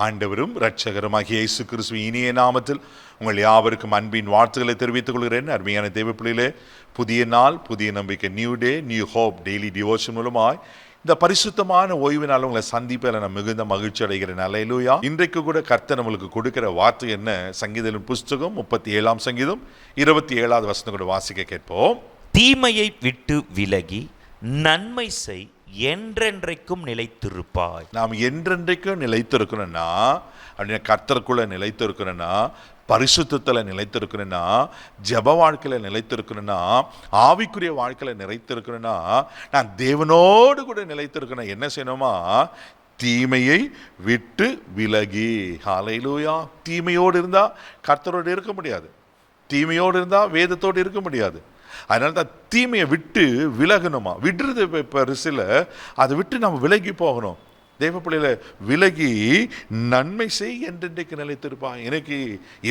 ஆண்டவரும் இரட்சகருமாகிய இயேசு கிறிஸ்துவின் இனிய நாமத்தில் உங்கள் யாவருக்கும் அன்பின் வாழ்த்துக்களை தெரிவித்துக் கொள்கிறேன். அருமையான தேவப்பிள்ளையிலே, புதிய நாள், புதிய நம்பிக்கை, new day, new hope daily devotion மூலமாய் இந்த பரிசுத்தமான ஓய்வு நாள் உங்களை சந்திப்பில் நான் மிகுந்த மகிழ்ச்சி அடைகிறேன். அல்லேலூயா. இன்றைக்கு கூட கர்த்தர் நம்மளுக்கு கொடுக்கிற வார்த்தை என்ன? சங்கீதத்தின் புஸ்தகம் 37 சங்கீதம் 27 வசனம் கூட வாசிக்க கேட்போம். தீமையை விட்டு விலகி நன்மை செய், என்றென்றைக்கும் நிலைத்திருப்பாய். நாம் என்றென்றைக்கும் நிலைத்திருக்கணும்னா, அப்படின்னா கர்த்தருக்குள்ள நிலைத்திருக்கணும்னா, பரிசுத்தத்தில் நிலைத்திருக்கணும்னா, ஜெப வாழ்க்கையில் நிலைத்திருக்கணும்னா, ஆவிக்குரிய வாழ்க்கையில் நிலைத்திருக்கணும்னா, நான் தேவனோடு கூட நிலைத்திருக்கணும். என்ன செய்யணுமா? தீமையை விட்டு விலகி. ஹல்லேலூயா. தீமையோடு இருந்தால் கர்த்தரோடு இருக்க முடியாது, தீமையோடு இருந்தால் வேதத்தோடு இருக்க முடியாது. அதனால தான் தீமையை விட்டு விலகணுமா. விடுறது பெருசில், அதை விட்டு நம்ம விலகி போகணும். தேவப்பிள்ளையில விலகி நன்மை செய், என்றென்றைக்கு நிலைத்திருப்பான். எனக்கு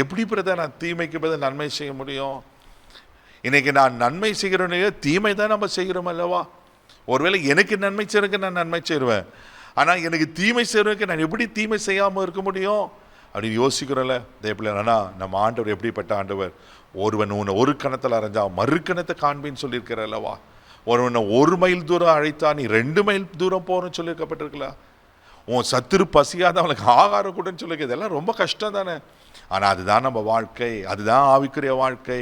எப்படி பிரதர் நான் தீமைக்கு பதில் நன்மை செய்ய முடியும்? இன்னைக்கு நான் நன்மை செய்கிறோன்னே தீமை தான் நம்ம செய்கிறோம் அல்லவா? ஒருவேளை எனக்கு நன்மை செய்யறதுக்கு நான் நன்மை செய்வேன், ஆனால் எனக்கு தீமை செய்யறதுக்கு நான் எப்படி தீமை செய்யாமல் இருக்க முடியும் அப்படின்னு யோசிக்கிறோம்ல. தேவப்பிள்ளைனா நம்ம ஆண்டவர் எப்படிப்பட்ட ஆண்டவர்? ஒருவன் உன்னை ஒரு கணத்தில் அரைஞ்சா மறு கணத்தை காண்பின்னு சொல்லியிருக்கிற அல்லவா? ஒருவனை 1 மைல் தூரம் அழைத்தா நீ 2 மைல் தூரம் போகணும்னு சொல்லியிருக்கப்பட்டிருக்கல. உன் சத்துரு பசியாத அவனுக்கு ஆகாரம் கூடன்னு சொல்லியிருக்க. இதெல்லாம் ரொம்ப கஷ்டம் தானே. ஆனால் அதுதான் நம்ம வாழ்க்கை, அதுதான் ஆவிக்குரிய வாழ்க்கை,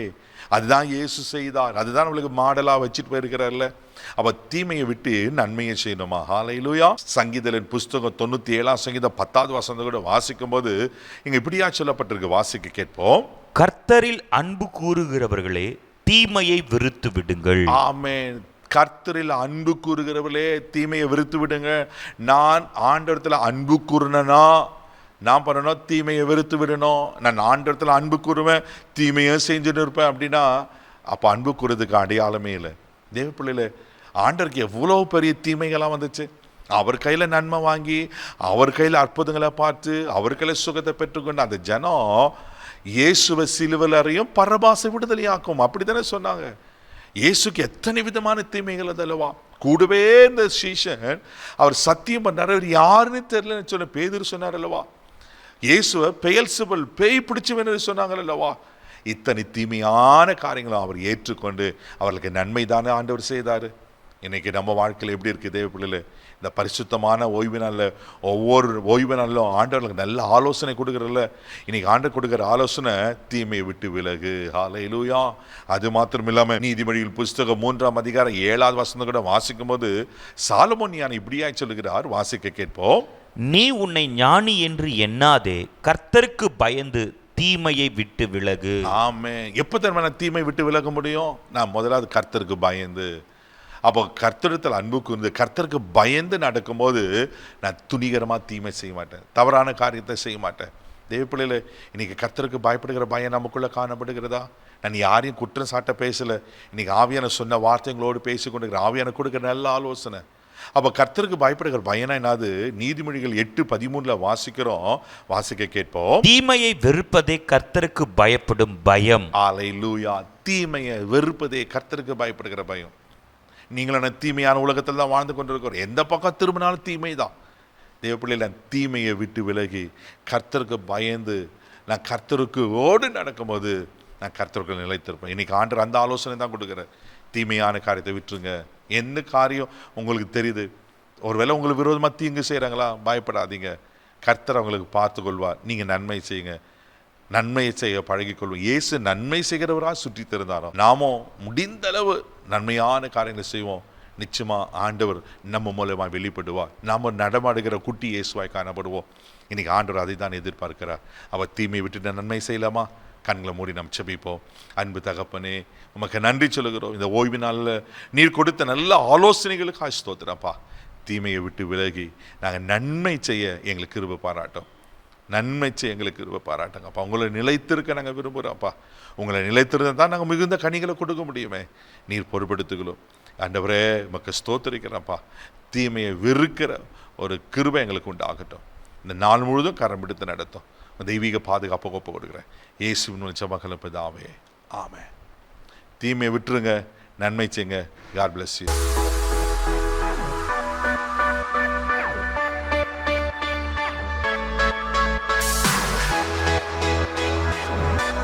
அதுதான் இயேசு செய்தார், அதுதான் நம்மளுக்கு மாடலாக வச்சுட்டு போயிருக்கிறார்ல. அப்போ தீமையை விட்டு நன்மையை செய்யணுமா? ஹல்லேலூயா. சங்கீதத்தின் புஸ்தகம் 97 சங்கீதம் 10 வசனம் கூட வாசிக்கும் போது இங்கே இப்படியா சொல்லப்பட்டிருக்கு. வாசிக்க கேட்போம். கர்த்தரில் அன்பு கூறுகிறவர்களே, தீமையை வெறுத்து விடுங்கள். ஆமென். கர்த்தரில் அன்பு கூறுகிறவர்களே, தீமையை வெறுத்து விடுங்க. நான் ஆண்டவரத்தில் அன்பு கூறுனா நான் பண்ணணும், தீமையை வெறுத்து விடணும். நான் ஆண்டவரத்தில் அன்பு கூறுவேன், தீமையை செஞ்சுன்னு இருப்பேன் அப்படின்னா அப்போ அன்பு கூறுறதுக்கு அடையாளமே இல்லை. தேவப்பிள்ளையில ஆண்டவருக்கு எவ்வளோ பெரிய தீமைகளாக வந்துச்சு. அவர் கையில் நன்மை வாங்கி, அவர் கையில் அற்புதங்களை பார்த்து, அவர் கையில் சுகத்தை பெற்றுக்கொண்டு அந்த ஜனம் இயேசுவை சிலுவையில் அறையும், பரபாசை விடுதலையாக்கும், அப்படி தானே சொன்னாங்க. இயேசுக்கு எத்தனை விதமான தீமைகள் அதல்லவா. கூடவே இந்த சீஷன் அவர் சத்தியம் பண்ணார், அவர் யாருன்னு தெரியலன்னு சொன்ன பேதுரு சொன்னார் அல்லவா. இயேசுவை பெயல்செபூல் பேய் பிடிச்சவன்னு சொன்னாங்க அல்லவா. இத்தனை தீமையான காரியங்களும் அவர் ஏற்றுக்கொண்டு அவர்களுக்கு நன்மை தானே ஆண்டவர் செய்தார். இன்னைக்கு நம்ம வாழ்க்கையில் எப்படி இருக்குது தேவப்பிள்ளையில? இந்த பரிசுத்தமான ஓய்வு நாளில் ஒவ்வொரு ஓய்வு நாளிலும் ஆண்டவர்களுக்கு நல்ல ஆலோசனை கொடுக்குறதில்ல. இன்னைக்கு ஆண்டவர் கொடுக்குற ஆலோசனை தீமையை விட்டு விலகு. ஹல்லேலூயா. அது மாத்திரம் இல்லாமல் நீதிமொழிகள் புஸ்தகம் 3 அதிகாரம் 7 வசனம் கூட வாசிக்கும் போது சாலமோன் ஞானி இப்படியா சொல்லுகிறார். வாசிக்க கேட்போம். நீ உன்னை ஞானி என்று எண்ணாதே, கர்த்தருக்கு பயந்து தீமையை விட்டு விலகு. ஆமென். எப்போ தெரியுமா நான் தீமை விட்டு விலக முடியும்? நான் முதலாவது கர்த்தருக்கு பயந்து. அப்போ கர்த்தரிடத்தில் அன்பு கூர்ந்து கர்த்தருக்கு பயந்து நடக்கும்போது நான் துணிகரமாக தீமை செய்ய மாட்டேன், தவறான காரியத்தை செய்ய மாட்டேன். தேவப்பிள்ளையில இன்னைக்கு கர்த்தருக்கு பயப்படுகிற பயம் நமக்குள்ளே காணப்படுகிறதா? நான் யாரையும் குற்றம் சாட்ட பேசலை. இன்னைக்கு ஆவியான சொன்ன வார்த்தைகளோடு பேசி கொண்டிருக்கிற ஆவியான கொடுக்குற நல்ல ஆலோசனை. அப்போ கர்த்தருக்கு பயப்படுகிற பயனா என்னது? நீதிமொழிகள் 8:13 வாசிக்கிறோம். வாசிக்க கேட்போம். தீமையை வெறுப்பதே கர்த்தருக்கு பயப்படும் பயம். அல்லேலூயா. தீமையை வெறுப்பதே கர்த்தருக்கு பயப்படுகிற பயம். நீங்களும் தீமையான உலகத்தில் தான் வாழ்ந்து கொண்டிருக்கிறோம். எந்த பக்கம் திரும்பினாலும் தீமை தான். தேவப்பிள்ளையில் தீமையை விட்டு விலகி கர்த்தருக்கு பயந்து நான் கர்த்தருக்கு ஓடு நடக்கும்போது நான் கர்த்தருக்கு நிலைத்திருப்பேன். இன்னைக்கு ஆண்டவர் அந்த ஆலோசனை தான் கொடுக்குறேன். தீமையான காரியத்தை விட்டுருங்க. என்ன காரியம் உங்களுக்கு தெரியுது, ஒருவேளை உங்களுக்கு விரோதமாக தீங்கு செய்கிறாங்களா, பயப்படாதீங்க. கர்த்தர் அவங்களுக்கு பார்த்து கொள்வார். நீங்கள் நன்மை செய்யுங்க, நன்மையை செய்ய பழகிக்கொள்வோம். இயேசு நன்மை செய்கிறவராக சுற்றி திறந்தாரோ, நாமும் முடிந்த அளவு நன்மையான காரியங்களை செய்வோம். நிச்சயமா ஆண்டவர் நம்ம மூலமாக வெளிப்படுவார். நாம் நடமாடுகிற குட்டி இயேசுவாய் காணப்படுவோம். இன்னைக்கு ஆண்டவர் அதை தான் எதிர்பார்க்கிறார். அவர் தீமையை விட்டு நன்மை செய்யலாமா? கண்களை மூடி நாம் செபிப்போம். அன்பு தகப்பனே, உமக்கு நன்றி சொல்லுகிறோம். இந்த ஓய்வு நாளில் நீர் கொடுத்த நல்ல ஆலோசனைகளுக்கு ஸ்தோத்திரப்பா. தீமையை விட்டு விலகி நாங்கள் நன்மை செய்ய எங்களுக்கு கிருபை பாராட்டும், நன்மை செய்ய எங்களுக்கு கிருபை பாராட்டுங்க அப்பா. உங்களை நிலைத்திருக்க நாங்கள் விரும்புகிறோம்ப்பா. உங்களை நிலைத்திருந்தால் தான் நாங்கள் மிகுந்த கனிகளை கொடுக்க முடியுமே. நீர் பொறுப்படுத்துகிறோம் ஆண்டவரே. உமக்கு ஸ்தோத்திரிக்கிறப்பா. தீமையை வெறுக்கிற ஒரு கிருபை எங்களுக்கு உண்டாகட்டும். இந்த நாள் முழுதும் கரம் பிடித்து நடத்தும். தெய்வீக பாதுகாப்பு ஒப்பு கொடுக்குறேன் இயேசுவின் ஜெபங்கள் பிதாவே, ஆமென். தீமையை விட்டுருங்க, நன்மை செய்யுங்க. God bless you.